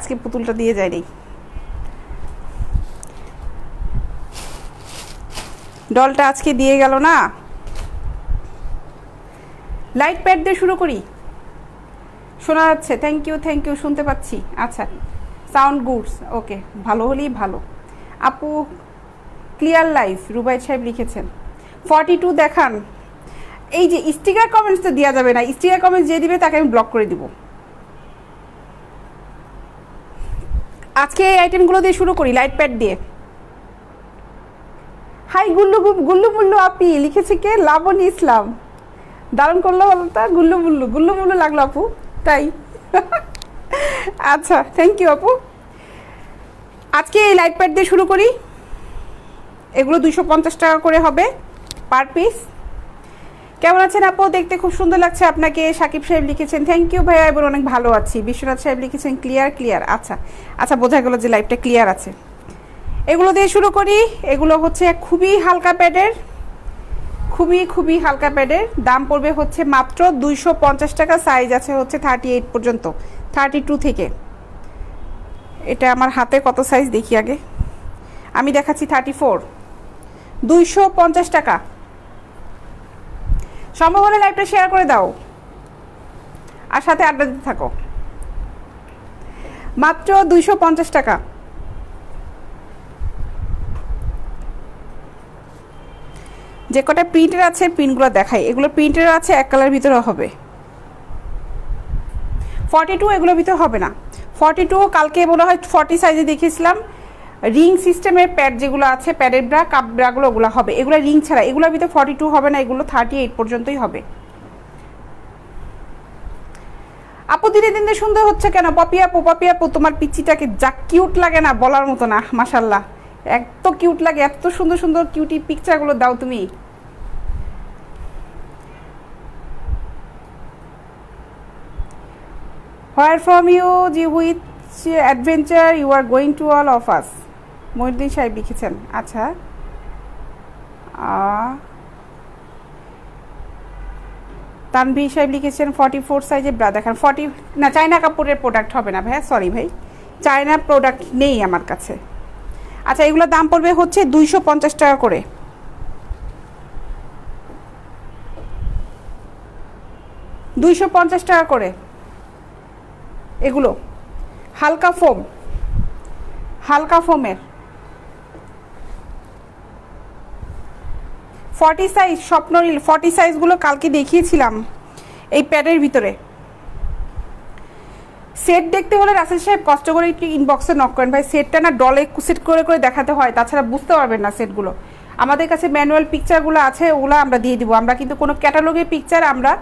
আজকে পুতুলটা দিয়ে যায়নি। ডলটা আজকে দিয়ে গেল না। লাইট প্যাড দিয়ে শুরু করি। শোনা যাচ্ছে? থ্যাংক ইউ শুনতে পাচ্ছি। আচ্ছা, সাউন্ড গুডস, ওকে, ভালো হলেই ভালো। আপু ক্লিয়ার লাইভ, রুবাই সাহেব লিখেছেন 42 দেখান। এই যে স্টিকার কমেন্টস তো দেওয়া যাবে না, স্টিকার কমেন্টস যে দিবে তাকে আমি ব্লক করে দিব। আজকে এই আইটেমগুলো দিয়ে শুরু করি, লাইট প্যাড দিয়ে। হাই গুল্লু মুল্লু আপি লিখেছে কে? লাবণী ইসলাম। দারুণ করলো বলতা, গুল্লু মুল্লু লাগলো আপু, তাই? আচ্ছা, থ্যাংক ইউ আপু। আজকে এই লাইট প্যাড দিয়ে শুরু করি। এগুলো 250 টাকা করে হবে পার পিস। কেমন আছেন আপু? দেখতে খুব সুন্দর লাগছে আপনাকে। সাকিব সাহেব লিখেছেন থ্যাংক ইউ ভাইয়া, এবার অনেক ভালো আছি। বিশ্বনাথ সাহেব লিখেছেন ক্লিয়ার। আচ্ছা, বোঝা গেল যে লাইভটা ক্লিয়ার আছে। এগুলো দিয়ে শুরু করি। এগুলো হচ্ছে খুবই হালকা প্যাডের, খুবই হালকা প্যাডের। দাম পড়বে হচ্ছে মাত্র 250 টাকা। সাইজ আছে হচ্ছে 38 পর্যন্ত, 32 থেকে। এটা আমার হাতে কত সাইজ দেখি আগে, আমি দেখাচ্ছি 34। 250 টাকা। সম্ভব হলে লাইভটা শেয়ার করে দাও আর সাথে আড্ডা দিতে থাকো। মাত্র 250 টাকা। যে কটা প্রিন্টের আছে প্রিন্টগুলো দেখাই। এগুলো প্রিন্টের আছে, এক কালার ভিতরে হবে। 42 এগুলোর ভিতরে হবে না। 42 কালকে মনে হয় 40 সাইজে দেখিয়েছিলাম। রিং সিস্টেমের প্যাড যেগুলো আছে, প্যাডের ব্রা, কাপ ব্রাগুলো, ওগুলো হবে। এগুলো রিং ছাড়া, এগুলোর ভিতরে 42 হবে না, এগুলো 38 পর্যন্তই হবে। আপু দিনে দিনে সুন্দর হচ্ছে কেন? পপি আপু তোমার পিচ্চিটাকে যা কিউট লাগে না, বলার মতো না। মাশাল্লাহ, এত কিউট লাগে, এত সুন্দর কিউটি পিকচারগুলো দাও তুমি। Where from you gee which adventure you are going to all of us? Mohiuddin সাহেব লিখেছেন। আচ্ছা, তানভীর সাহেব লিখেছেন 44 সাইজে ব্রা দেখান। 40 না, চায়না কাপড়ের প্রোডাক্ট হবে না ভাইয়া, সরি ভাই, চায়না প্রোডাক্ট নেই আমার কাছে। আচ্ছা, এগুলোর দাম পড়বে হচ্ছে 250 টাকা করে। টাকা করে এগুলো। হালকা ফোমের 40 সাইজ, স্বপ্ননীল 40 সাইজগুলো কালকে দেখিয়েছিলাম এই প্যাডের ভিতরে। সেট দেখতে হলে রাসেল সাহেব কষ্ট করে একটু ইনবক্সে নক করেন ভাই। সেটটা না ডলে সেট করে দেখাতে হয়, তাছাড়া বুঝতে পারবেন না সেটগুলো। আমাদের কাছে ম্যানুয়াল পিকচারগুলো আছে, ওগুলো আমরা দিয়ে দিব। আমরা কিন্তু কোনো ক্যাটালগের পিকচার আমরা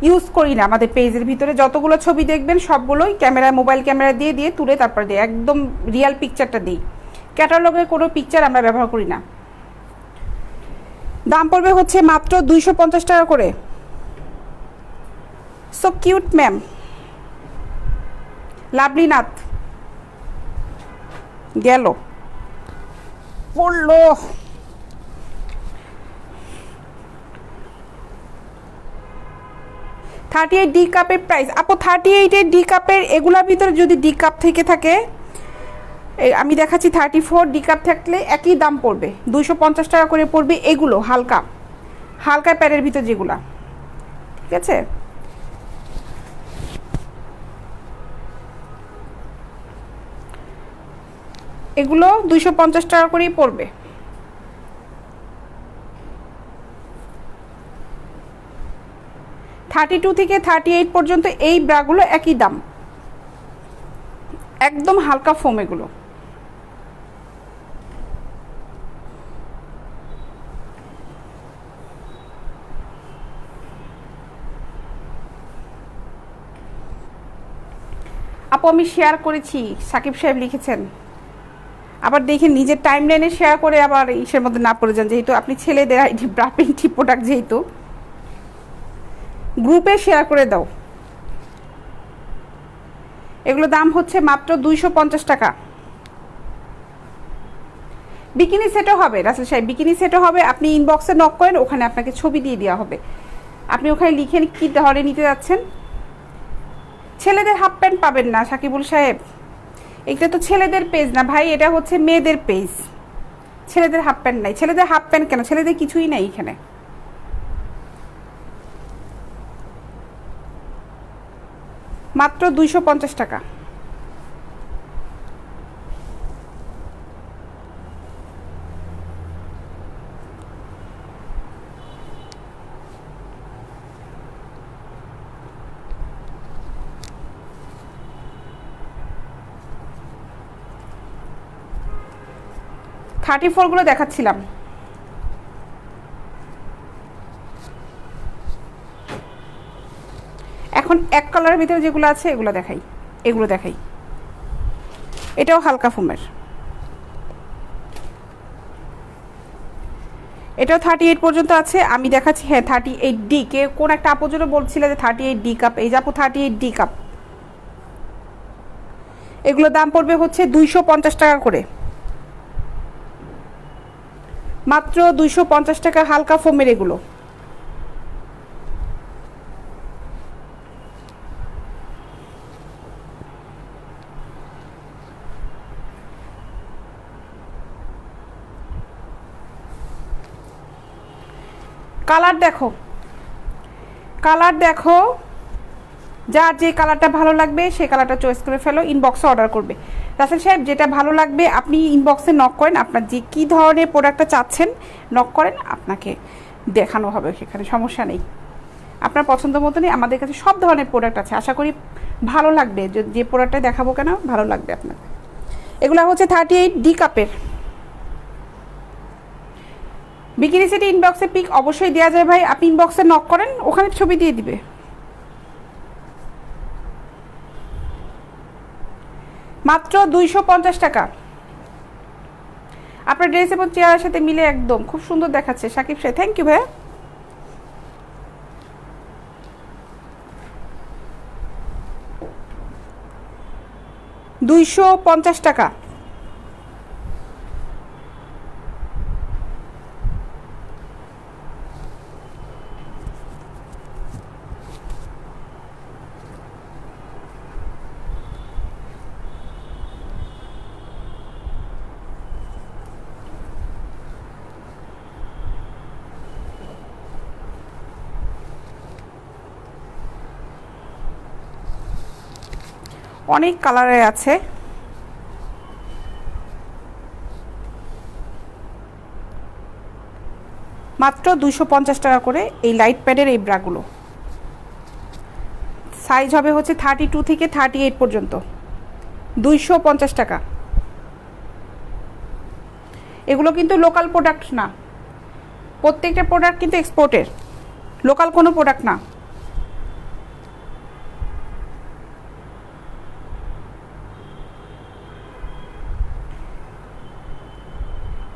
ইউজ করি না। আমাদের পেজের ভিতরে যতগুলো ছবি দেখবেন সবগুলোই মোবাইল ক্যামেরা দিয়ে তুলে তারপর দিয়ে একদম রিয়েল পিকচারটা দিই। ক্যাটালগের কোনো পিকচার আমরা ব্যবহার করি না। দাম পড়বে হচ্ছে মাত্র 250 টাকা করে। সো কিউট ম্যাম, লাভলিনাথ গেল, পড়লো। ডি কাপের প্রাইস আপু 38 ডি কাপের। এগুলোর ভিতরে যদি ডি কাপ থেকে থাকে, আমি দেখাচ্ছি 34 ডি কাপ থাকলে একই দাম পড়বে, 250 টাকা করে পড়বে। এগুলো হালকা প্যাডের ভিতর যেগুলা, ঠিক আছে? এগুলো 250 টাকা করেই পড়বে। থেকে 38 পর্যন্ত এই ব্রাগুলো একই দাম, একদম হালকা ফোম এগুলো। আপু আমি শেয়ার করেছি, সাকিব সাহেব লিখেছেন। আবার দেখেন নিজের টাইম লাইনে শেয়ার করে আবার ইসের মধ্যে না পড়ে যান, যেহেতু আপনি ছেলেদের আইডি ব্রাপিংটি প্রোডাক্ট, যেহেতু গ্রুপে শেয়ার করে দাও। এগুলো দাম হচ্ছে মাত্র 250 টাকা। বিকিনি সেটও হবে রাসেল সাহেব, বিকিনি সেটও হবে। আপনি ইনবক্সে নক করেন, ওখানে আপনাকে ছবি দিয়ে দেওয়া হবে। আপনি ওখানে লিখেন কী ধরে নিতে যাচ্ছেন। ছেলেদের হাফ প্যান্ট পাবেন না সাকিবুল সাহেব, এটা তো ছেলেদের পেজ না ভাই, এটা হচ্ছে মেয়েদের পেজ। ছেলেদের হাফ প্যান্ট নাই। ছেলেদের হাফ প্যান্ট কেন, ছেলেদের কিছুই নাই এখানে। মাত্র 250 টাকা। থার্টি ফোরগুলো দেখাচ্ছিলাম। এখন এক কালারের ভিতরে যেগুলো আছে এগুলো দেখাই, এগুলো দেখাই। এটাও হালকা ফোমের, এটাও 38 পর্যন্ত আছে। আমি দেখাচ্ছি, হ্যাঁ 38D। কে কোন একটা আপু জন্য বলছিল যে 38D কাপ, এই যে আপু 38D কাপ। এগুলো দাম পড়বে হচ্ছে 250 টাকা করে, মাত্র 250 টাকা, হালকা ফোমের এগুলো। কালার দেখো, কালার দেখো, যার যে কালারটা ভালো লাগবে সেই কালারটা চয়েস করে ফেলো, ইনবক্সে অর্ডার করবে। রাসেল সাহেব যেটা ভালো লাগবে আপনি ইনবক্সে নক করেন, আপনার যে কী ধরনের প্রোডাক্টটা চাচ্ছেন নক করেন, আপনাকে দেখানো হবে, সেখানে সমস্যা নেই। আপনার পছন্দ মতনই আমাদের কাছে সব ধরনের প্রোডাক্ট আছে, আশা করি ভালো লাগবে। যে প্রোডাক্টটা দেখাবো কেন ভালো লাগবে আপনার। এগুলো হচ্ছে 38D কাপের বিকিনি সেট। ইনবক্সে পিক অবশ্যই দেওয়া যায় ভাই, আপনি ইনবক্সে নক করেন, ওখানে ছবি দিয়ে দিবে। মাত্র 250 টাকা। আপনার ড্রেস এবং চেয়ারের সাথে মিলে একদম খুব সুন্দর দেখাচ্ছে। সাকিব সাহেব থ্যাংক ইউ ভাইয়া। 250 টাকা। অনেক কালারে আছে, মাত্র 250 টাকা করে এই লাইট প্যাডের এই ব্রাগুলো। সাইজ হবে হচ্ছে 32 থেকে 38 পর্যন্ত, 250 টাকা। এগুলো কিন্তু লোকাল প্রোডাক্ট না, প্রত্যেকটা প্রোডাক্ট কিন্তু এক্সপোর্টের, লোকাল কোনো প্রোডাক্ট না।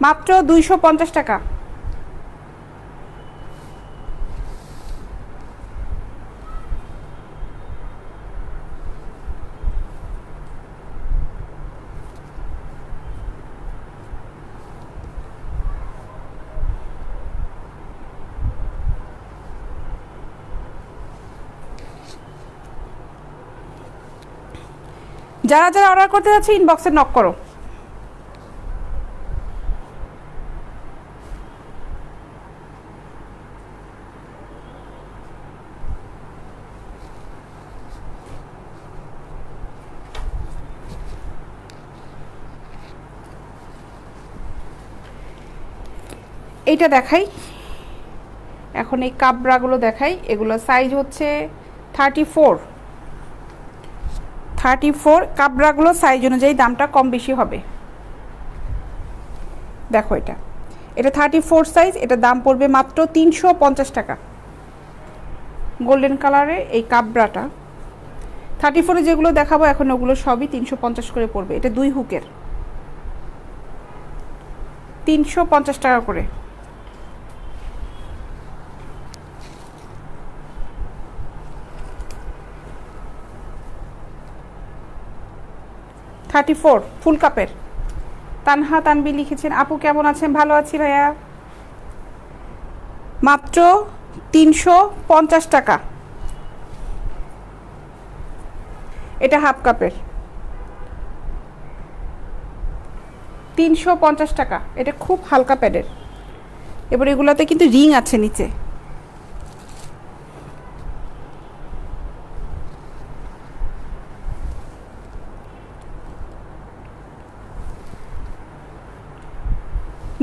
মাত্র 250 টাকা। যারা যারা অর্ডার করতে যাচ্ছে ইনবক্সে নক করো। এইটা দেখাই, এখন এই কাবরাগুলো দেখাই। এগুলো সাইজ হচ্ছে 34 কাবরাগুলো সাইজ অনুযায়ী দামটা কম বেশি হবে। দেখো এটা 34 সাইজ, এটা দাম পড়বে মাত্র 350 টাকা। গোল্ডেন কালারে এই কাবরাটা 34-এ যেগুলো দেখাবো এখন ওগুলো সবই 350 করে পড়বে। এটা 2 হুকের, 350 টাকা করে। ফুল কাপের। তানহা তানবি লিখেছেন, আপু কেমন আছেন? ভালো আছি ভাইয়া। মাত্র 350 টাকা। এটা হাফ কাপের, 350 টাকা। এটা খুব হালকা প্যাডের। এবার এগুলোতে কিন্তু রিং আছে নিচে।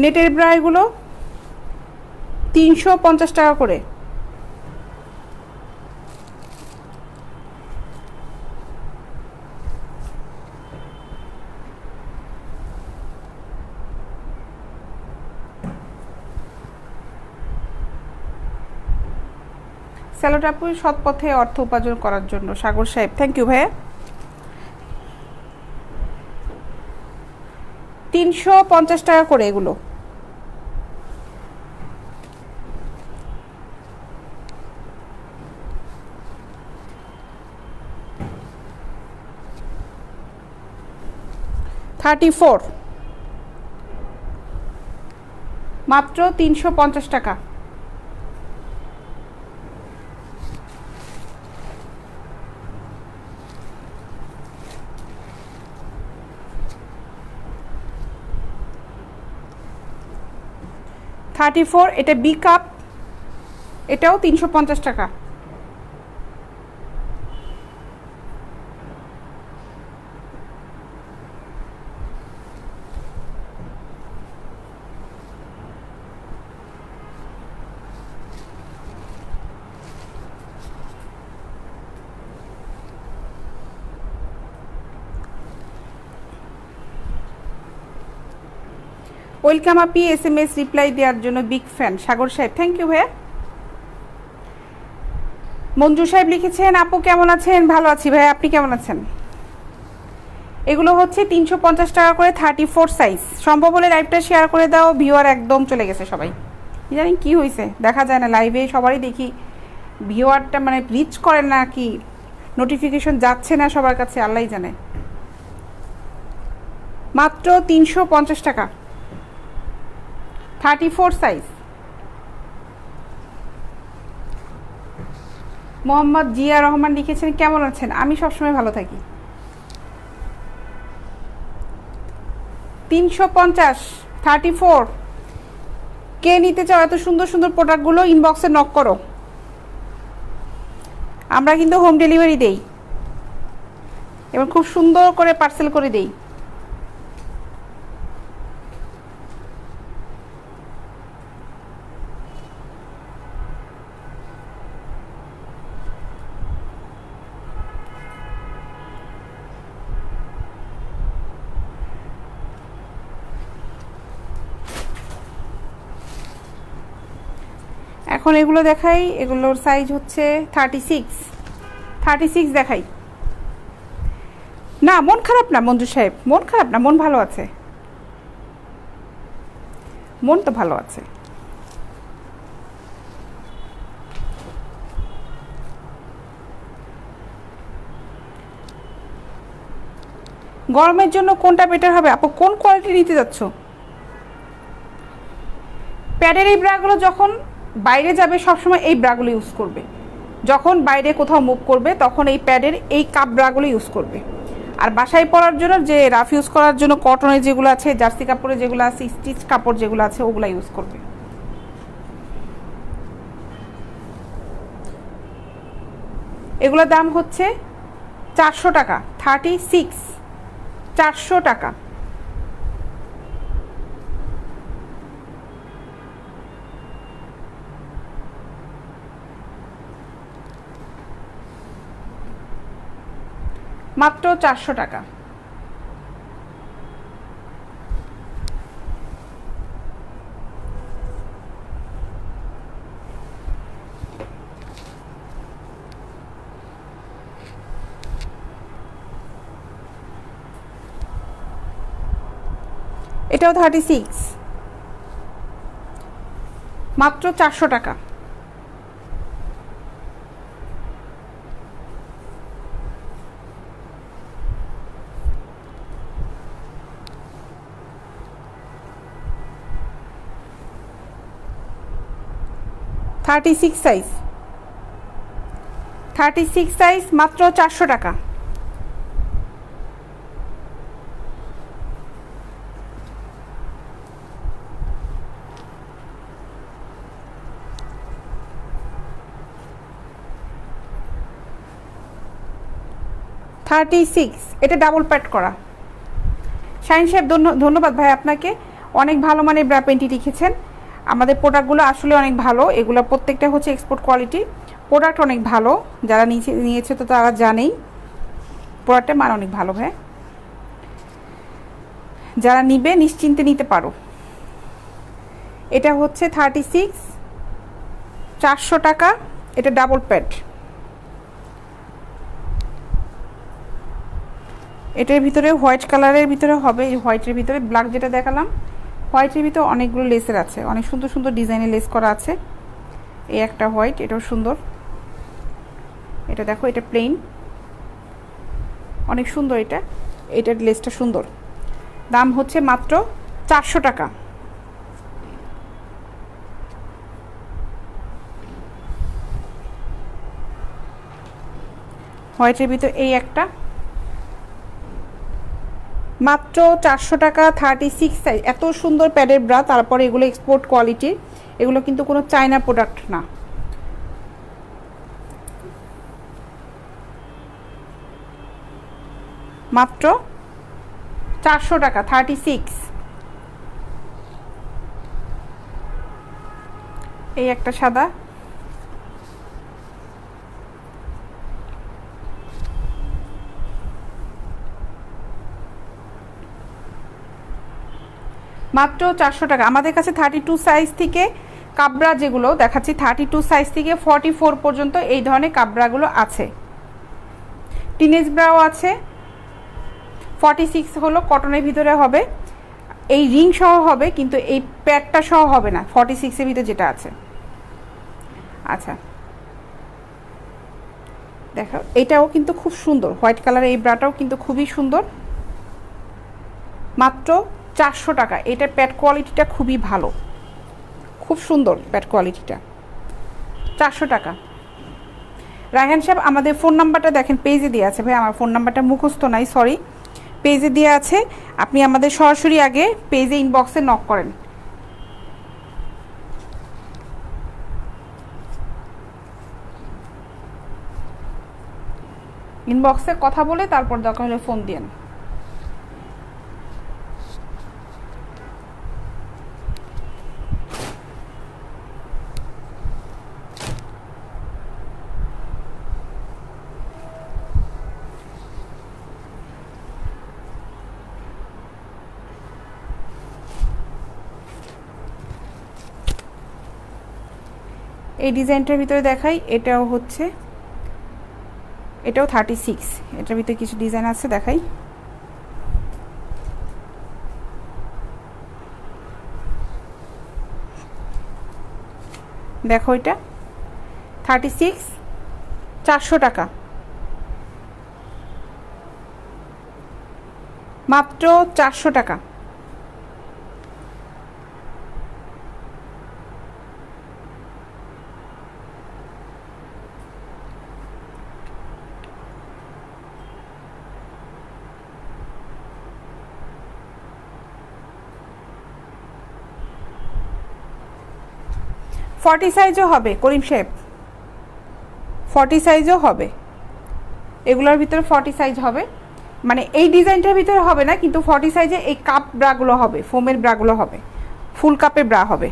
নেটের ব্রা এগুলো 350 টাকা করে। স্যালোটাপুই সৎ পথে অর্থ উপার্জন করার জন্য। সাগর সাহেব, থ্যাংক ইউ ভাইয়া। 350 টাকা করে এগুলো। মাত্র 350 টাকা। এটা বি কাপ, এটাও 350 টাকা। ওয়েলকাম আপি, SMS রিপ্লাই দেওয়ার জন্য বিগ ফ্যান। সাগর সাহেব, থ্যাংক ইউ ভাইয়া। মঞ্জু সাহেব লিখেছেন, আপু কেমন আছেন? ভালো আছি ভাই, আপনি কেমন আছেন? এগুলো হচ্ছে 350 টাকা করে, 34 সাইজ। সম্ভব হলে লাইভটা শেয়ার করে দাও। ভিউয়ার একদম চলে গেছে সবাই, জানেন কি হয়েছে, দেখা যায় না লাইভে। সবারই দেখি ভিউয়ারটা মানে রিচ করে না, কি নোটিফিকেশন যাচ্ছে না সবার কাছে, আল্লাহই জানে। মাত্র 350 টাকা, 34 সাইজ। মোহাম্মদ জিয়া রহমান লিখেছেন, কেমন আছেন? আমি সবসময় ভালো থাকি। 350, 34। কে নিতে চাও এত সুন্দর সুন্দর প্রোডাক্টগুলো? ইনবক্সে নক করো। আমরা কিন্তু হোম ডেলিভারি দেই এবং খুব সুন্দর করে পার্সেল করে দেই। এখন এগুলো দেখাই, এগুলোর সাইজ হচ্ছে 36 দেখাই। না মন খারাপ না মঞ্জু সাহেব, মন খারাপ না, মন ভালো আছে, মন তো ভালো আছে। গরমের জন্য কোনটা বেটার হবে আপু? কোন কোয়ালিটি নিতে যাচ্ছ? প্যাডের এই ব্রাগুলো যখন বাইরে যাবে সবসময় এই ব্রাগুলো ইউজ করবে। যখন বাইরে কোথাও মুভ করবে তখন এই প্যাডের এই কাপ ব্রাগুলো ইউজ করবে। আর বাসায় পরার জন্য যে রাফ ইউজ করার জন্য কটনের যেগুলো আছে, জার্সি কাপড়ের যেগুলো আছে, স্টিচ কাপড় যেগুলো আছে, ওগুলো ইউজ করবে। এগুলোর দাম হচ্ছে 400 টাকা, 36, 400 টাকা। মাত্র 400 টাকা। এটাও 36, মাত্র 400 টাকা। থার্টি সিক্স সাইজ, মাত্র 400 টাকা। 36, এটা ডাবল প্যাড করা। শাহিন সাহেব ধন্যবাদ ভাই আপনাকে, অনেক ভালো মানের ব্রা প্যান্টি লিখেছেন। আমাদের প্রোডাক্টগুলো আসলে অনেক ভালো, এগুলো প্রত্যেকটা হচ্ছে এক্সপোর্ট কোয়ালিটি প্রোডাক্ট, অনেক ভালো। যারা নিয়েছে তো তারা জানেই প্রোডাক্টের মান অনেক ভালো ভাই। যারা নিবে নিশ্চিন্তে নিতে পারো। এটা হচ্ছে 36, 400 টাকা। এটা ডাবল প্যাড। এটার ভিতরে হোয়াইট কালারের ভিতরে হবে, এই হোয়াইটের ভিতরে ব্ল্যাক যেটা দেখালাম, হোয়াইটের ভিতরে অনেকগুলো লেসের আছে, অনেক সুন্দর সুন্দর ডিজাইনের লেস করা আছে। এই একটা হোয়াইট, এটাও সুন্দর। এটা দেখো, এটা প্লেন, অনেক সুন্দর। এটার লেসটা সুন্দর। দাম হচ্ছে মাত্র 400 টাকা। হোয়াইটের ভিতর এই একটা, মাত্র 400 টাকা। 36 সাইজ, এত সুন্দর প্যাডের ব্রা। তারপরে এগুলো এক্সপোর্ট কোয়ালিটির, এগুলো কিন্তু কোনো চায়না প্রোডাক্ট না। মাত্র 400 টাকা 36। এই একটা সাদা, মাত্র 400 টাকা। আমাদের কাছে 32 সাইজ থেকে কাবরা যেগুলো দেখাচ্ছি, 32 সাইজ থেকে 44 পর্যন্ত এই ধরনের কাবরাগুলো আছে। টিনেজ ব্রাও আছে। 46 হলো কটনের ভিতরে হবে, এই রিং সহ হবে, কিন্তু এই প্যাডটা সহ হবে না 46 এর ভিতরে যেটা আছে। আচ্ছা দেখো, এটাও কিন্তু খুব সুন্দর, হোয়াইট কালারের এই ব্রাটাও কিন্তু খুবই সুন্দর। মাত্র 400 টাকা। এটার প্যাড কোয়ালিটিটা খুবই ভালো, খুব সুন্দর প্যাড কোয়ালিটিটা। 400 টাকা। রায়হান সাহেব আমাদের ফোন নাম্বারটা দেখেন পেজে দিয়ে আছে। ভাই আমার ফোন নাম্বারটা মুখস্থ নাই, সরি, পেজে দিয়ে আছে। আপনি আমাদের সরাসরি আগে পেজে ইনবক্সে নক করেন। ইনবক্সে কথা বলে তারপর দরকার হলে ফোন দিন। এই ডিজাইনটার ভিতরে দেখাই, এটাও হচ্ছে, এটাও 36। এটার ভিতরে কিছু ডিজাইন আছে, দেখাই। দেখো, এটা 36, 400 টাকা। মাত্র 400 টাকা। ফর্টি সাইজও হবে করিম সাহেব, 40 সাইজও হবে। এগুলোর ভিতরে 40 সাইজ হবে, মানে এই ডিজাইনটার ভিতরে হবে না, কিন্তু 40 সাইজে এই কাপ ব্রাগুলো হবে, ফোমের ব্রাগুলো হবে, ফুল কাপের ব্রা হবে।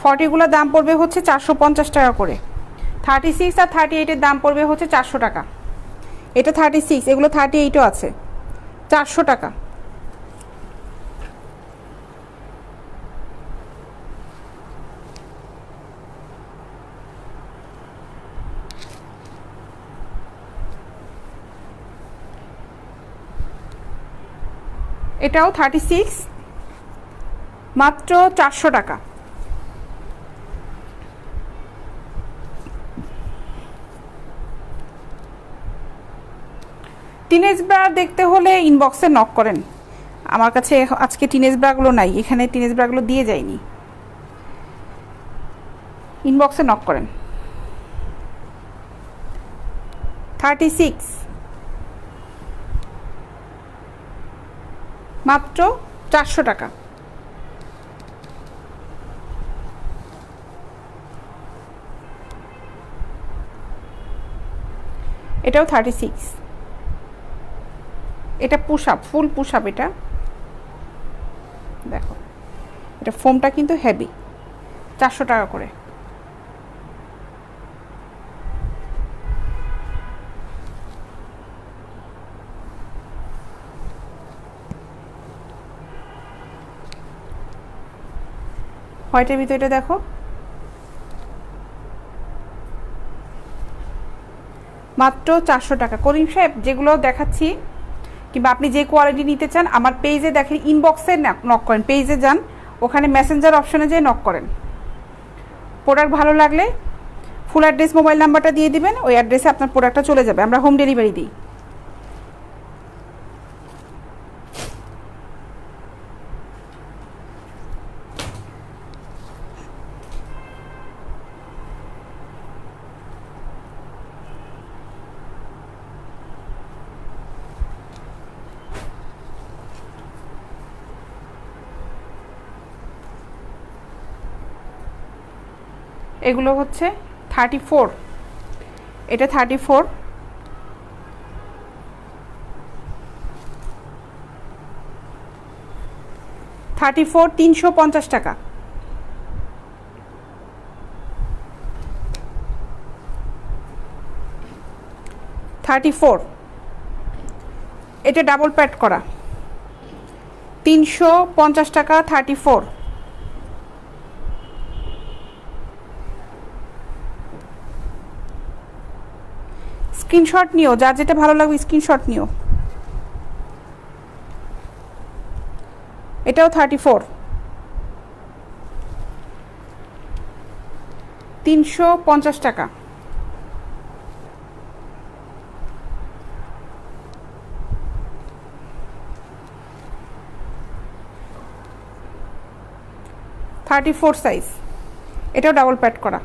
40গুলোর দাম পড়বে হচ্ছে 450 টাকা করে। 36 আর 38-এর দাম পড়বে হচ্ছে 400 টাকা। এটা 36, এগুলো 38ও আছে, 400 টাকা। এটাও 36, মাত্র 400 টাকা। টিনেজ ব্রা দেখতে হলে ইনবক্সে নক করেন। আমার কাছে আজকে টিনেজ ব্রাগুলো নাই, এখানে টিনেজ ব্রাগুলো দিয়ে যায়নি, ইনবক্সে নক করেন। 36, মাত্র 400 টাকা। এটাও 36। এটা পুশ আপ, ফুল পুশ আপ। এটা দেখো, এটা ফোমটা কিন্তু হেভি, 400 টাকা করে। হোয়াইটের ভিতরে এটা দেখো, মাত্র 400 টাকা। করিম সাহেব, যেগুলো দেখাচ্ছি কিংবা আপনি যে কোয়ালিটি নিতে চান আমার পেজে দেখেন, ইনবক্সে নক করেন, পেজে যান, ওখানে মেসেঞ্জার অপশনে যেয়ে নক করেন। প্রোডাক্ট ভালো লাগলে ফুল অ্যাড্রেস, মোবাইল নাম্বারটা দিয়ে দিবেন, ওই অ্যাড্রেসে আপনার প্রোডাক্টটা চলে যাবে। আমরা হোম ডেলিভারি দিই। এগুলো হচ্ছে 34, এটা 34, 350 টাকা। এটা ডাবল প্যাড করা, 350 টাকা। 34। স্ক্রিনশট নিও, যার যেটা ভালো লাগবে স্ক্রিনশট নিও। এটাও 34, 350 টাকা। (34) সাইজ, এটাও ডাবল প্যাড করা।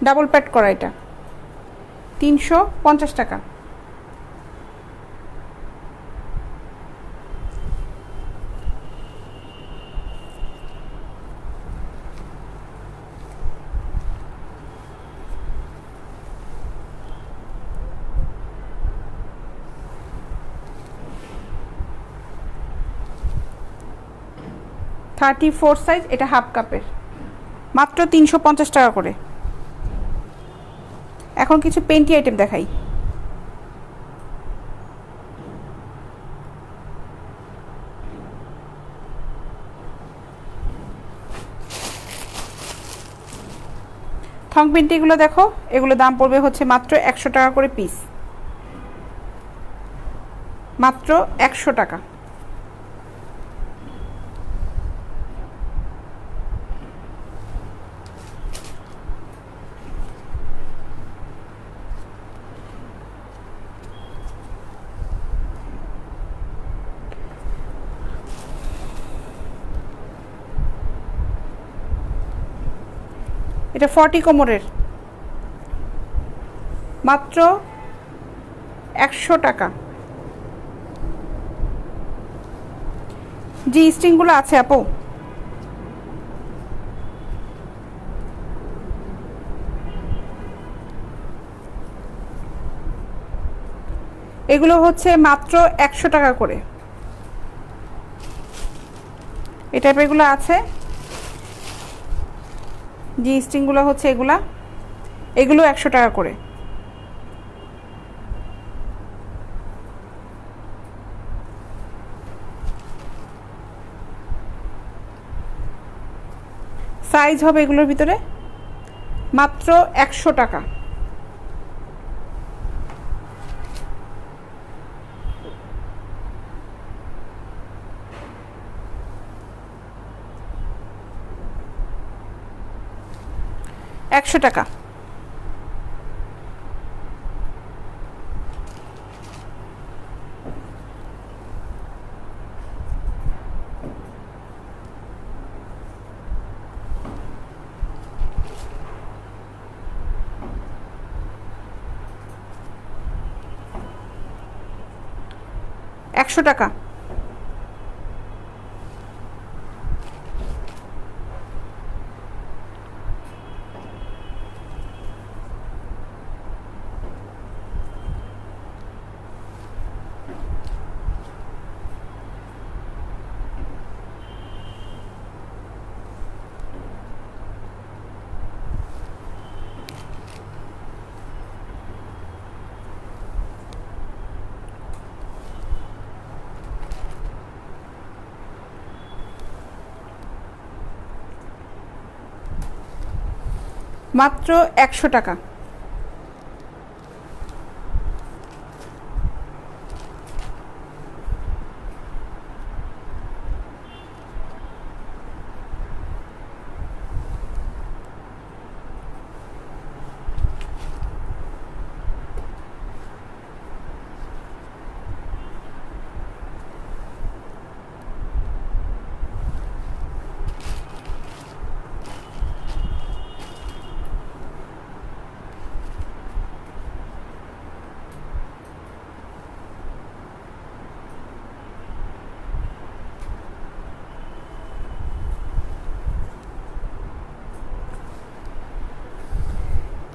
ডাবল প্যাড করা, এটা 350 টাকা। (34) সাইজ, এটা হাফ কাপের, মাত্র 350 টাকা করে। এখন কিছু পেন্টি আইটেম দেখাই। থং পেন্টিগুলো দেখো, এগুলো দাম পড়বে হচ্ছে মাত্র 100 টাকা করে পিস, মাত্র 100 টাকা। এটা 40 কোমরের, মাত্র 100 টাকা। জি স্ট্রিংগুলো আছে আপু, এগুলো হচ্ছে মাত্র 100 টাকা করে। এই টাইপের এগুলো আছে, জি স্ট্রিংগুলো হচ্ছে এগুলো 100 টাকা করে। সাইজ হবে এগুলোর ভিতরে মাত্র 100 টাকা। একশো টাকা। টাকা। মাত্র 100 টাকা।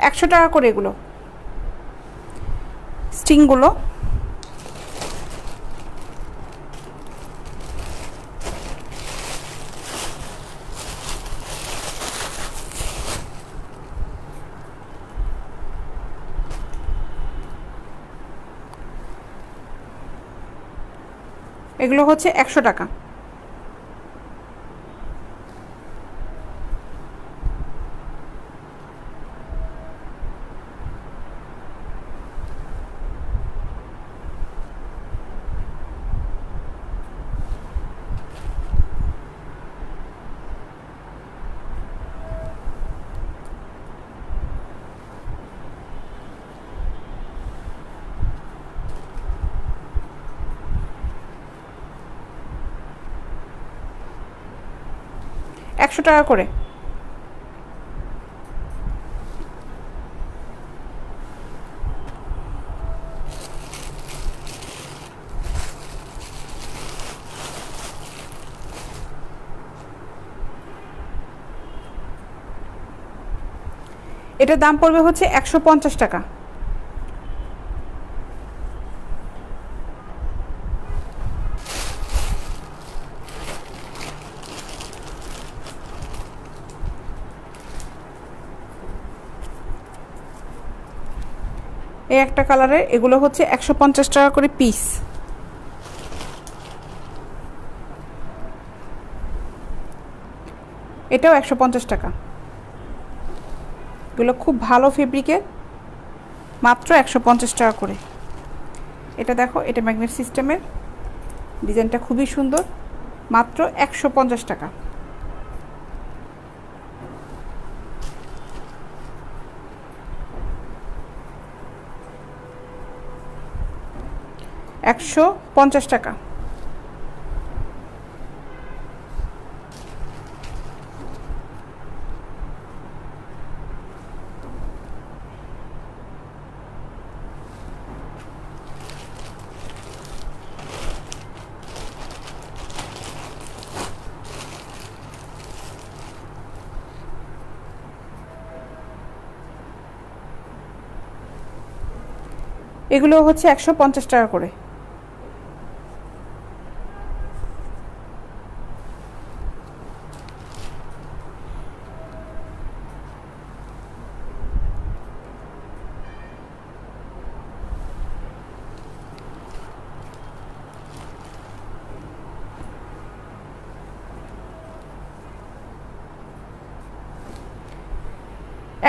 একশো টাকা করে এগুলো স্টিংগুলো। এগুলো হচ্ছে 100 টাকা। একশো টাকা করে। এটার দাম পড়বে হচ্ছে 150 টাকা। এই একটা কালারের এগুলো হচ্ছে 150 টাকা করে পিস। এটাও 150 টাকা। এগুলো খুব ভালো ফেব্রিকের, মাত্র 150 টাকা করে। এটা দেখো, এটা ম্যাগনেট সিস্টেমের, ডিজাইনটা খুবই সুন্দর, মাত্র 150 টাকা। $150 টাকা। এগুলো হচ্ছে 150 টাকা করে।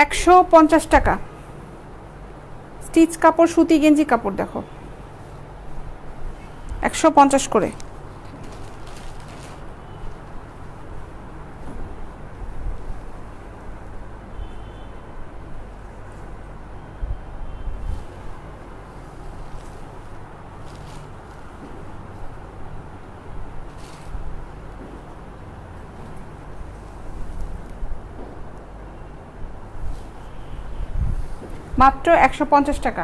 $150 টাকা। স্টিচ কাপড়, সুতি গেঞ্জি কাপড় দেখো, 150 করে। মাত্র 150 টাকা।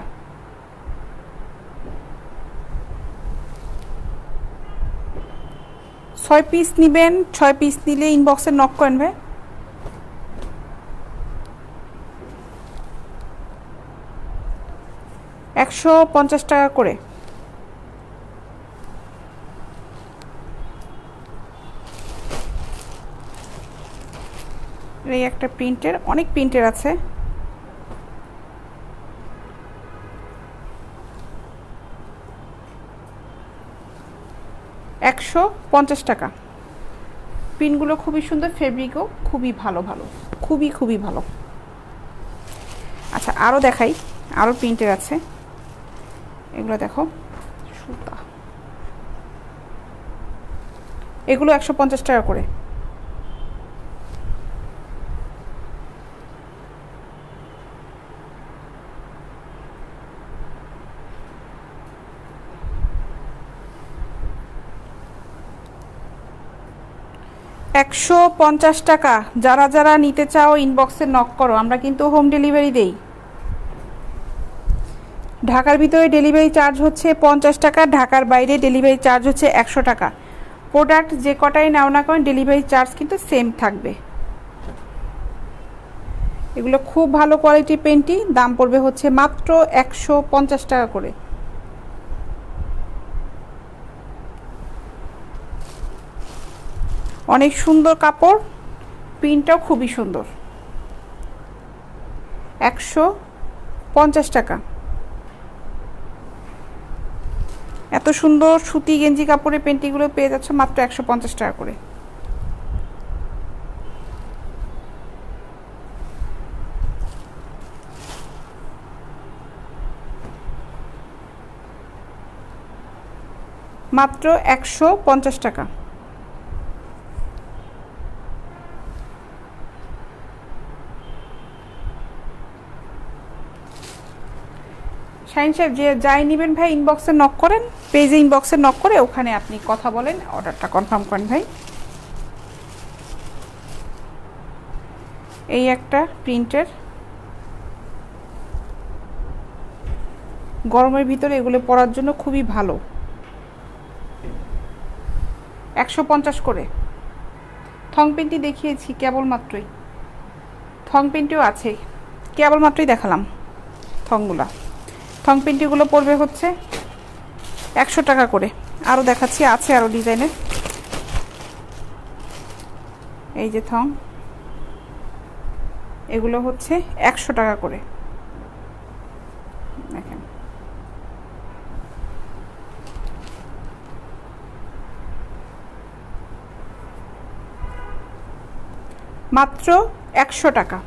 6 পিস নেবেন, 6 পিস নিলে ইনবক্সে নক করেন ভাই। $150 করে। এই একটা প্রিন্টের, অনেক প্রিন্টের আছে। $150। পিনগুলো খুবই সুন্দর, ফেব্রিকও খুবই ভালো, খুবই ভালো। আচ্ছা আরও দেখাই, আরও প্রিন্টের আছে। এগুলো দেখো, সুতা, এগুলো $150 করে। $150। যারা যারা নিতে চাও ইনবক্সে নক করো, আমরা কিন্তু হোম ডেলিভারি দেই। ঢাকার ভিতরে ডেলিভারি চার্জ হচ্ছে $50, ঢাকার বাইরে ডেলিভারি চার্জ হচ্ছে $100। প্রোডাক্ট যে কটাই নাও না করেন ডেলিভারি চার্জ কিন্তু সেম থাকবে। এগুলো খুব ভালো কোয়ালিটির পেন্টি, দাম পড়বে হচ্ছে মাত্র $150 করে। অনেক সুন্দর কাপড়, প্রিন্টটাও খুবই সুন্দর। $150। এত সুন্দর সুতি গেঞ্জি কাপড়ের পেন্টিগুলো পেয়ে যাচ্ছে মাত্র $150 করে। মাত্র $150। শাহিন সাহেব যে যাই নেবেন ভাই ইনবক্সে নক করেন, পেজে ইনবক্সে নক করে ওখানে আপনি কথা বলেন, অর্ডারটা কনফার্ম করেন ভাই। এই একটা প্রিন্টের, গরমের ভিতরে এগুলো পরার জন্য খুবই ভালো। 150 করে। থং পেন্টি দেখিয়েছি কেবলমাত্রই, থং পেন্টিও আছে, কেবলমাত্রই দেখালাম থংগুলা। থং পেন্টিগুলো পড়বে হচ্ছে $100 করে। আরও দেখাচ্ছি, আছে আরও ডিজাইনের। এই যে থং, এগুলো হচ্ছে $100 করে। দেখেন মাত্র $100।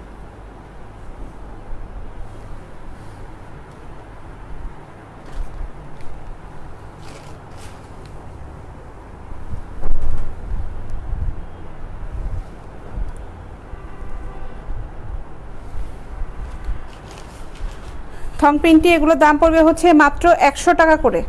থং পেন্টি এগুলো দাম পড়বে হচ্ছে মাত্র $100 করে।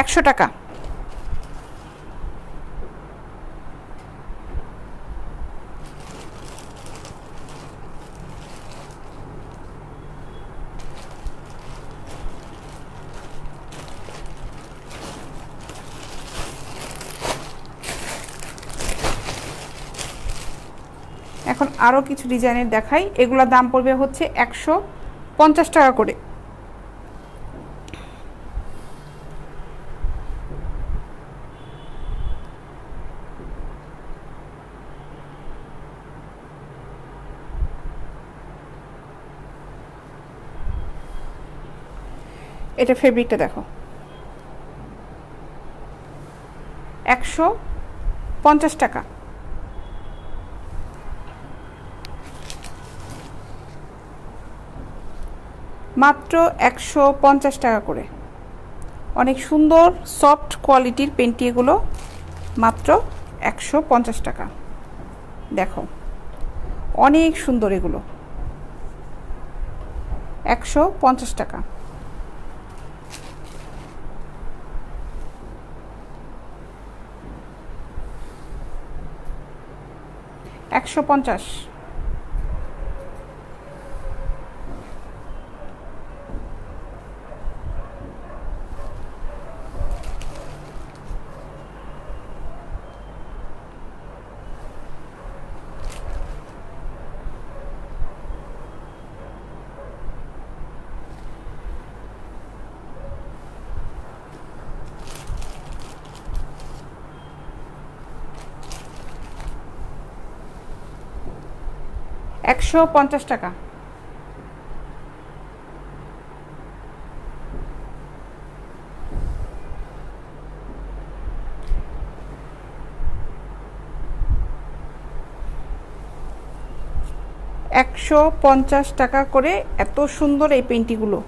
$100। এখন আরও কিছু ডিজাইনের দেখাই, এগুলোর দাম পড়বে হচ্ছে $150 করে। এটা ফেব্রিকটা দেখো, $150। মাত্র $150 করে। অনেক সুন্দর সফট কোয়ালিটির পেন্টি এগুলো, মাত্র $150। দেখো অনেক সুন্দর এগুলো, $150। 150। টাকা। টাকা করে এত সুন্দর এই পেন্টিগুলো।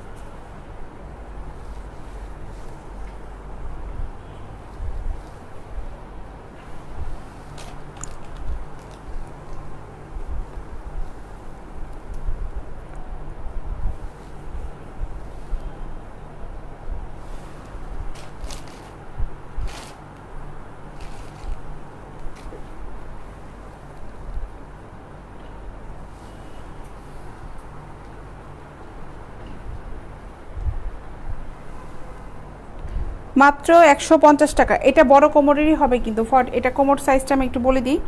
মাত্র 150 টাকা। এটা বড় কোমরেরই হবে কিন্তু এটা কোমর সাইজটা আমি একটু বলে দিই।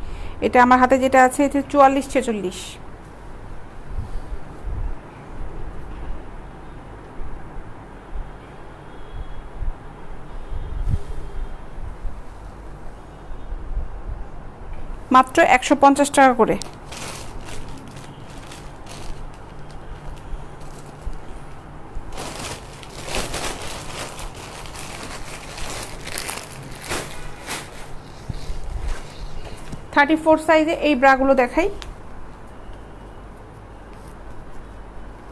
এটা আমার হাতে যেটা আছে এটা 44-46। মাত্র 150 টাকা করে। 34 সাইজে এই ব্রাগুলো দেখাই।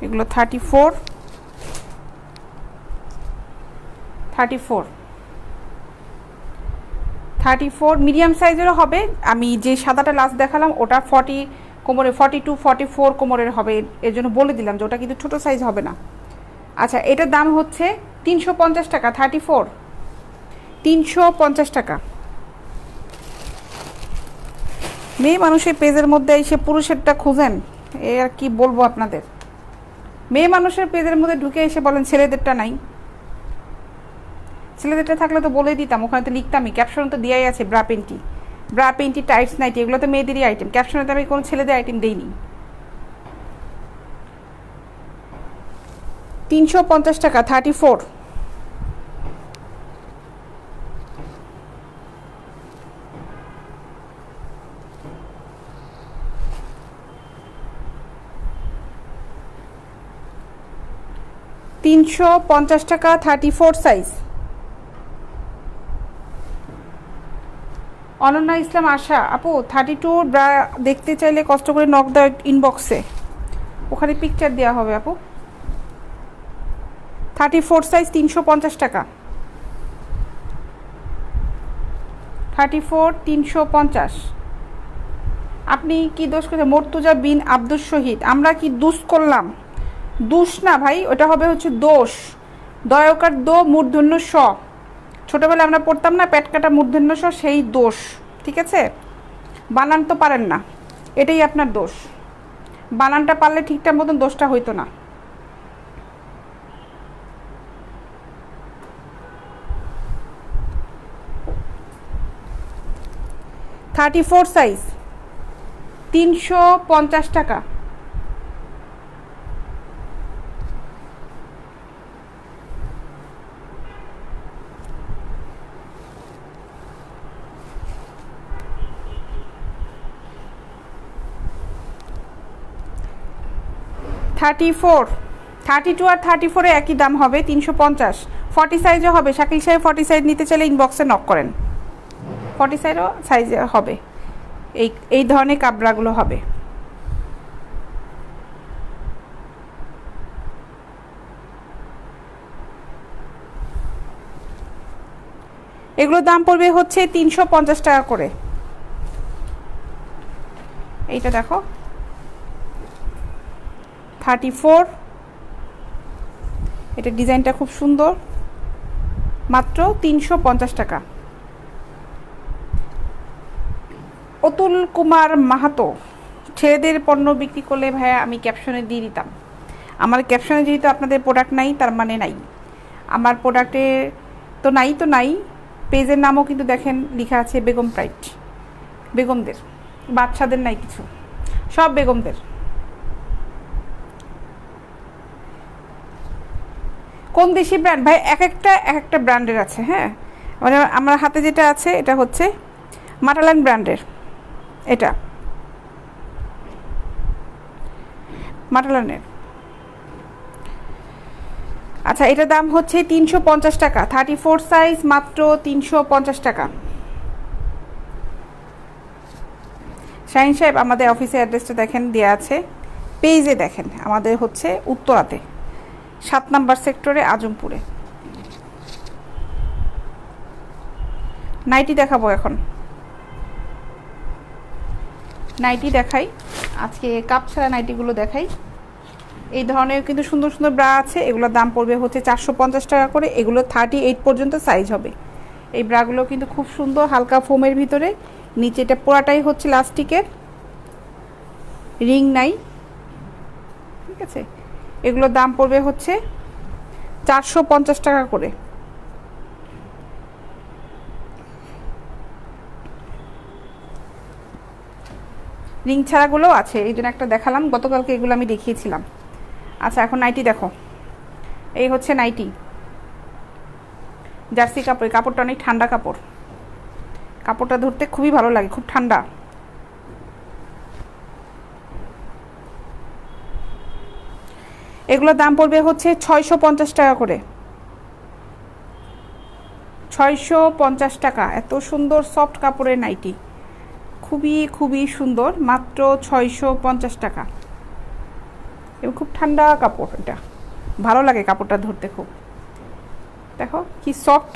এগুলো 34 মিডিয়াম সাইজেরও হবে। আমি যে সাদাটা লাস্ট দেখালাম ওটা 40 কোমরে, 42 44 কোমরের হবে, এর জন্য বলে দিলাম যে ওটা কিন্তু ছোট সাইজ হবে না। আচ্ছা, এটার দাম হচ্ছে 350 টাকা। 34 350 টাকা। মেয়ে মানুষের পেজের মধ্যে এসে পুরুষেরটা খুঁজেন, এ আর কি বলবো আপনাদের। মেয়ে মানুষের পেজের মধ্যে ঢুকে এসে বলেন ছেলেদেরটা নাই। ছেলেদেরটা থাকলে তো বলেই দিতাম, ওখানে তো লিখতামই, ক্যাপশন তো দেওয়াই আছে ব্রা পেন্টি টাইটস নাইটি, এগুলো তো মেয়েদেরই আইটেম। ক্যাপশনে তো আমি কোনো ছেলেদের আইটেম দেইনি। 350 টাকা। 34 350 টাকা। 34 সাইজ। অনন্যা ইসলাম আশা আপু 32 ব্রা দেখতে চাইলে কষ্ট করে নক দাও ইনবক্সে, ওখানে পিকচার দেওয়া হবে আপু। 34 সাইজ 350 টাকা। 34 350। আপনি কি দোষ করেছেন? মর্তুজা বিন আব্দুল শহীদ, আমরা কি দুষ করলাম? দুষ না ভাই, ওটা হবে হচ্ছে দোষ। দয়কার দো মূর্ধন্য স, ছোটবেলায় আমরা পড়তাম না পেট কাটা মূর্ধন্য স, সেই দোষ। ঠিক আছে, বানান তো পারেন না, এটাই আপনার দোষ। বানানটা পারলে ঠিকঠাক মতন দোষটা হইতো না। 34 সাইজ 350 টাকা। থার্টি ফোর 32 আর 34 একই দাম হবে 350। 40 সাইজও হবে। শাকিল সাহেব 40 সাইজ নিতে চাইলে ইনবক্সে নক করেন। 40 সাইজে হবে, এই ধরনের কাবরাগুলো হবে। এগুলোর দাম পড়বে হচ্ছে 350 টাকা করে। এইটা দেখো 34, এটা ডিজাইনটা খুব সুন্দর, মাত্র 350 টাকা। অতুল কুমার মাহাতো, ছেলেদের পণ্য বিক্রি করলে ভাইয়া আমি ক্যাপশনে দিয়ে দিতাম। আমার ক্যাপশনে যেহেতু আপনাদের প্রোডাক্ট নাই তার মানে নাই, আমার প্রোডাক্টে তো নাই। পেজের নামও কিন্তু দেখেন লেখা আছে বেগম প্রাইড, বেগমদের, বাচ্চাদের নাই কিছু, সব বেগমদের। কোন দেশি ব্র্যান্ড ভাই? এক একটা ব্র্যান্ডের আছে। হ্যাঁ, মানে আমার হাতে যেটা আছে এটা হচ্ছে মাটালান ব্র্যান্ডের, এটা মাটালানের। আচ্ছা, এটার দাম হচ্ছে 350 টাকা, 34 সাইজ, মাত্র 350 টাকা। শাহিন সাহেব, আমাদের অফিসের অ্যাড্রেসটা দেখেন দেওয়া আছে, পেজে দেখেন। আমাদের হচ্ছে উত্তরাতে, 7 নম্বর সেক্টরে, আজমপুরে। নাইটি দেখাবো এখন, নাইটি দেখাই আজকে, কাপ ছাড়া নাইটিগুলো দেখাই। এই ধরনের কিন্তু সুন্দর সুন্দর ব্রা আছে, এগুলোর দাম পড়বে হচ্ছে 450 টাকা করে। এগুলো 38 পর্যন্ত সাইজ হবে। এই ব্রাগুলো কিন্তু খুব সুন্দর, হালকা ফোমের ভিতরে, নিচে এটা পুরাটাই হচ্ছে লাস্টিকের, রিং নাই, ঠিক আছে। এগুলোর দাম পড়বে হচ্ছে 450 টাকা করে। রিং ছাড়াগুলোও আছে, এই জন্য একটা দেখালাম, গতকালকে এগুলো আমি দেখিয়েছিলাম। আচ্ছা, এখন নাইটি দেখো, এই হচ্ছে নাইটি, জার্সি কাপড়। কাপড়টা অনেক ঠান্ডা কাপড়, কাপড়টা ধরতে খুবই ভালো লাগে, খুব ঠান্ডা। এগুলোর দাম পড়বে হচ্ছে 650 টাকা করে, 650 টাকা। এত সুন্দর সফট কাপড়ের নাইটি, খুবই সুন্দর, মাত্র 650 টাকা। এবং খুব ঠান্ডা কাপড়, এটা ভালো লাগে কাপড়টা ধরতে খুব। দেখো কি সফট,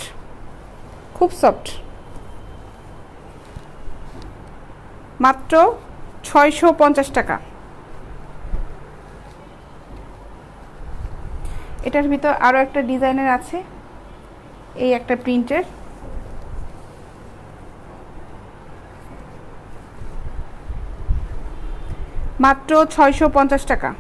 খুব সফট, মাত্র 650 টাকা। এটার ভিতর আরও একটা ডিজাইনের আছে, এই একটা প্রিন্টের, মাত্র 650 টাকা।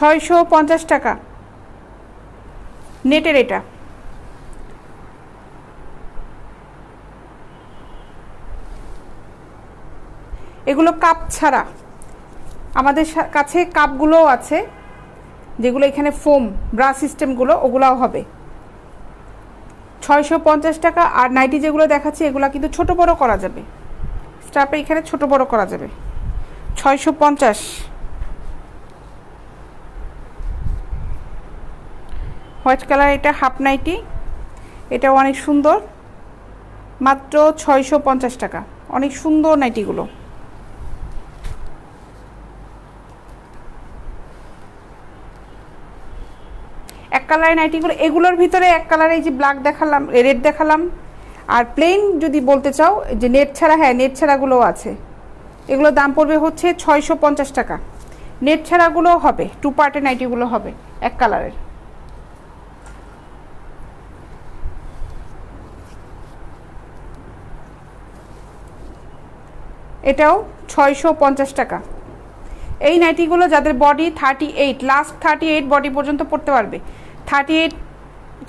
$650 টাকা নেটের এটা। এগুলো কাপ ছাড়া, আমাদের কাছে কাপগুলোও আছে, যেগুলো এখানে ফোম ব্রা সিস্টেমগুলো, ওগুলাও হবে 650 টাকা। আর নাইটি যেগুলো দেখাচ্ছি এগুলো কিন্তু ছোট বড় করা যাবে, স্টাফে এখানে ছোট বড় করা যাবে। 650। হোয়াইট কালার, এটা হাফ নাইটি, এটাও অনেক সুন্দর, মাত্র 650 টাকা। অনেক সুন্দর নাইটিগুলো। এক কালারের নাইটিগুলো, এগুলোর ভিতরে এক কালারে এই যে ব্ল্যাক দেখালাম, রেড দেখালাম, আর প্লেন যদি বলতে চাও যে নেট ছাড়া, হ্যাঁ নেট ছাড়াগুলোও আছে। এগুলোর দাম পড়বে হচ্ছে 650 টাকা। নেট ছাড়াগুলোও হবে, 2 পার্টের নাইটিগুলো হবে এক কালারের। এটাও 650 টাকা। এই নাইটিগুলো যাদের বডি 38, লাস্ট 38 বডি পর্যন্ত পড়তে পারবে, 38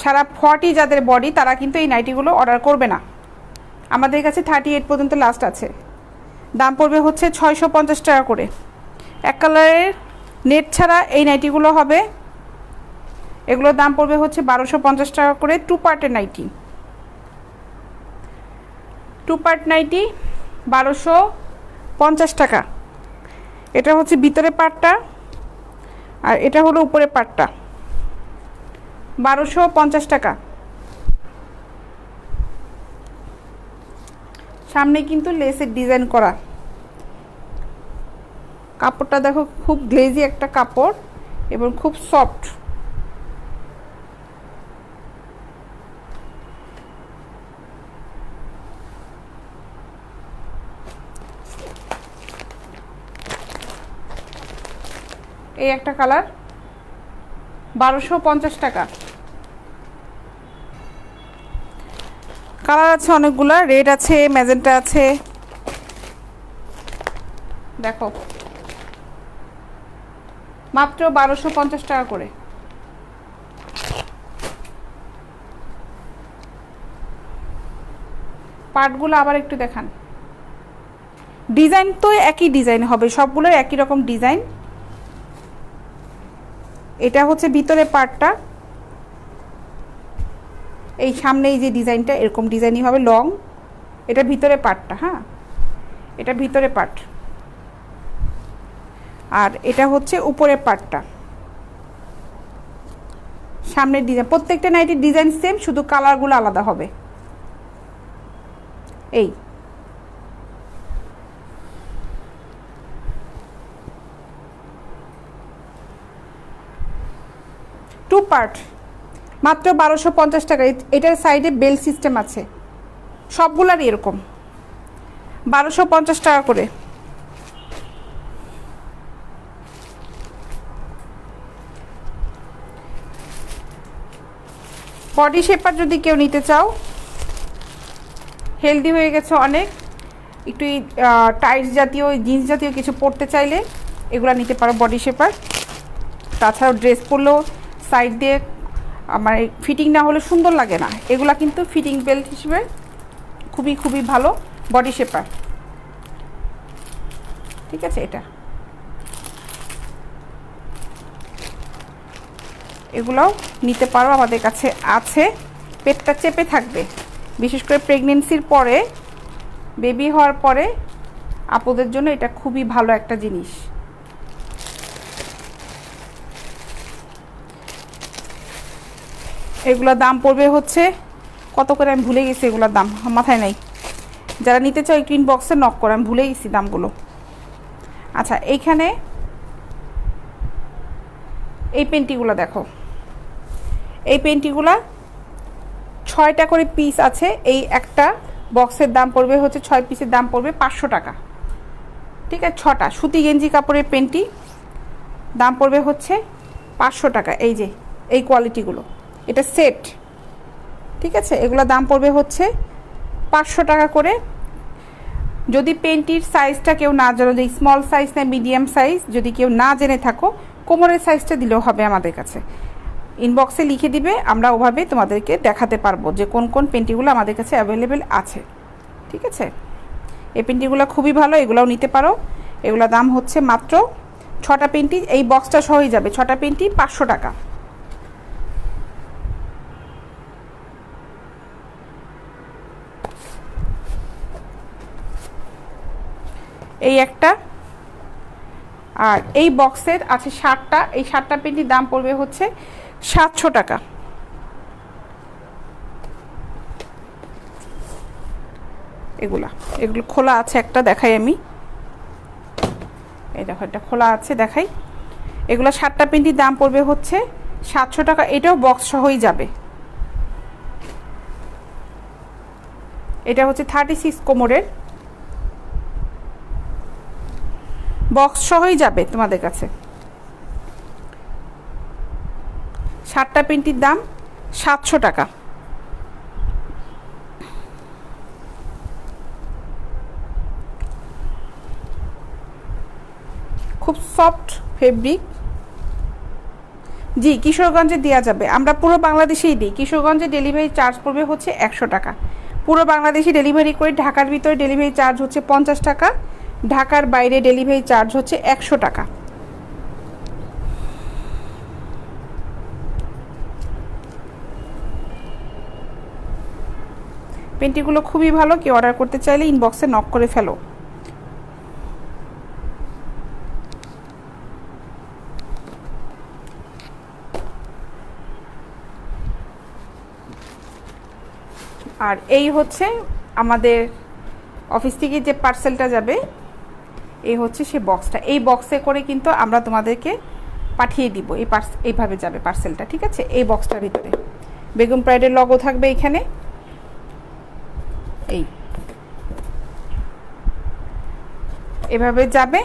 ছাড়া 40 যাদের বডি, তারা কিন্তু এই নাইটিগুলো অর্ডার করবে না। আমাদের কাছে 38 পর্যন্ত লাস্ট আছে। দাম পড়বে হচ্ছে 650 টাকা করে। এক কালারের নেট ছাড়া এই নাইটিগুলো হবে, এগুলোর দাম পড়বে হচ্ছে 1250 টাকা করে। 2 পার্টের নাইটি, 2 পার্ট নাইটি 1250 টাকা। এটা হচ্ছে ভিতরে পার্টটা, আর এটা হলো উপরে পার্টটা, 1250 টাকা। সামনে কিন্তু লেসের ডিজাইন করা, কাপড়টা দেখো খুব গ্লেজি একটা কাপড় এবং খুব সফট। এই একটা কালার 1250 টাকা। কালার আছে অনেকগুলা, রেড আছে, ম্যাজেন্টা আছে, দেখো মাত্র 1250 টাকা করে। পার্টগুলো আবার একটু দেখান। ডিজাইন তো একই ডিজাইন হবে, সবগুলোর একই রকম ডিজাইন। এটা হচ্ছে ভিতরে পার্টটা, এই সামনে এই যে ডিজাইনটা এরকম ডিজাইনই হবে লং। এটা ভিতরে পার্টটা, হ্যাঁ এটা ভিতরে পার্ট। আর এটা হচ্ছে উপরের পার্টটা, সামনের ডিজাইন। প্রত্যেকটা নাইটির ডিজাইন সেম, শুধু কালারগুলো আলাদা হবে। এই টু পার্ট, মাত্র 1250 টাকা। এটার সাইডে বেল সিস্টেম আছে, সবগুলারই এরকম 1250 টাকা করে। বডি শেপার যদি কেউ নিতে চাও, হেলদি হয়ে গেছে অনেক, একটু টাইটস জাতীয় জিন্স জাতীয় কিছু পরতে চাইলে এগুলা নিতে পারো বডি শেপার। তাছাড়াও ড্রেস পরলেও সাইড দিয়ে আমার ফিটিং না হলে সুন্দর লাগে না, এগুলা কিন্তু ফিটিং বেল্ট হিসেবে খুবই খুবই ভালো বডি শেপার। ঠিক আছে, এটা এগুলোও নিতে পারো, আমাদের কাছে আছে। পেটটা চেপে থাকবে, বিশেষ করে প্রেগনেন্সির পরে, বেবি হওয়ার পরে আপুদের জন্য এটা খুবই ভালো একটা জিনিস। এগুলোর দাম পড়বে হচ্ছে কত করে আমি ভুলে গেছি, এগুলোর দাম মাথায় নাই। যারা নিতে চাও একটু ইনবক্সে নক করে, আমি ভুলে গেছি দামগুলো। আচ্ছা, এইখানে এই পেন্টিগুলো দেখো, এই পেন্টিগুলা 6টা করে পিস আছে। এই একটা বক্সের দাম পড়বে হচ্ছে 6 পিসের দাম পড়বে 500 টাকা। ঠিক আছে, 6টা সুতি গেঞ্জি কাপড়ের পেন্টি দাম পড়বে হচ্ছে 500 টাকা। এই যে এই কোয়ালিটিগুলো, এটা সেট। ঠিক আছে, এগুলো দাম পড়বে হচ্ছে 500 টাকা করে। যদি পেন্টির সাইজটা কেউ না জানো, যে স্মল সাইজ না মিডিয়াম সাইজ যদি কেউ না জেনে থাকো, কোমরের সাইজটা দিলেও হবে আমাদের কাছে। ইনবক্সে লিখে দিবে, আমরা ওভাবে তোমাদেরকে দেখাতে পারবো যে কোন কোন পেন্টিগুলো আমাদের কাছে অ্যাভেলেবেল আছে। ঠিক আছে, এই পেন্টিগুলো খুবই ভালো, এগুলোও নিতে পারো। এগুলো দাম হচ্ছে মাত্র 6টা পেন্টি, এই বক্সটা সহই যাবে, 6টা পেন্টি 500 টাকা। এই একটা, আর এই বক্সের আছে 7টা, এই 7টা পেন্টির দাম পড়বে হচ্ছে 700 টাকা। এগুলো খোলা আছে, একটা দেখাই আমি। এই দেখো, এটা খোলা আছে, দেখাই। এগুলো 7টা পেন্টির দাম পড়বে হচ্ছে 700 টাকা। এটাও বক্স সহই যাবে। এটা হচ্ছে 36 কোমরের, বক্স সহই যাবে তোমাদের কাছে। 7টা পেন্টির দাম 700 টাকা। খুব সফট ফেব্রিক। জি, কিশোরগঞ্জে দেওয়া যাবে, আমরা পুরো বাংলাদেশেই দিই। কিশোরগঞ্জে ডেলিভারি চার্জ পড়বে হচ্ছে 100 টাকা। পুরো বাংলাদেশে ডেলিভারি করে, ঢাকার ভিতরে ডেলিভারি চার্জ হচ্ছে 50 টাকা, ঢাকার বাইরে ডেলিভারি চার্জ হচ্ছে 100 টাকা। পেন্টিগুলো খুবই ভালো, কেউ অর্ডার করতে চাইলে ইনবক্সে নক করে ফেলো। আর এই হচ্ছে আমাদের অফিস থেকে যে পার্সেলটা যাবে, এই হচ্ছে সে বক্সটা, এই বক্সে করে কিন্তু আমরা তোমাদেরকে পাঠিয়ে দিব। এইভাবে যাবে পার্সেলটা, ঠিক আছে। এই বক্সটার ভিতরে বেগম প্রাইডের লগো থাকবে এখানে, এভাবে যাবে।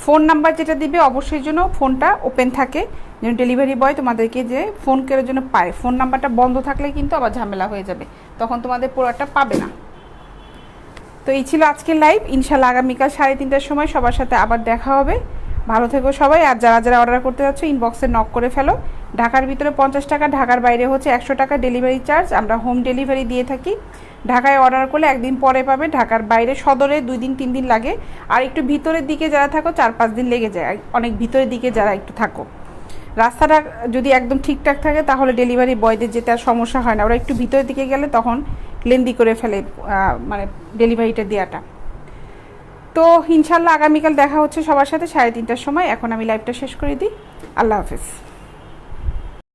ফোন নাম্বার যেটা দিবে অবশ্যই যেন ফোনটা ওপেন থাকে, যেন ডেলিভারি বয় তোমাদেরকে যে ফোন করার জন্য পায়। ফোন নাম্বারটা বন্ধ থাকলে কিন্তু আবার ঝামেলা হয়ে যাবে, তখন তোমাদের প্রোডাক্টটা পাবে না। তো এই ছিল আজকের লাইভ। ইনশাল্লাহ আগামীকাল 3:30টার সময় সবার সাথে আবার দেখা হবে। ভালো থেকো সবাই। আর যারা যারা অর্ডার করতে যাচ্ছ ইনবক্সে নক করে ফেলো। ঢাকার ভিতরে 50 টাকা, ঢাকার বাইরে হচ্ছে 100 টাকা ডেলিভারি চার্জ। আমরা হোম ডেলিভারি দিয়ে থাকি। ঢাকায় অর্ডার করলে একদিন পরে পাবে, ঢাকার বাইরে সদরে 2 দিন 3 দিন লাগে, আর একটু ভিতরের দিকে যারা থাকো 4-5 দিন লেগে যায়, অনেক ভিতরের দিকে যারা একটু থাকো। রাস্তাটা যদি একদম ঠিকঠাক থাকে তাহলে ডেলিভারি বয়দের যেতে আর সমস্যা হয় না। ওরা একটু ভিতরের দিকে গেলে তখন লেন্দি করে ফেলে মানে ডেলিভারিটা দেওয়াটা। তো ইনশাল্লাহ আগামীকাল দেখা হচ্ছে সবার সাথে 3:30টার সময়। এখন আমি লাইভটা শেষ করে দিই। আল্লাহ হাফেজ।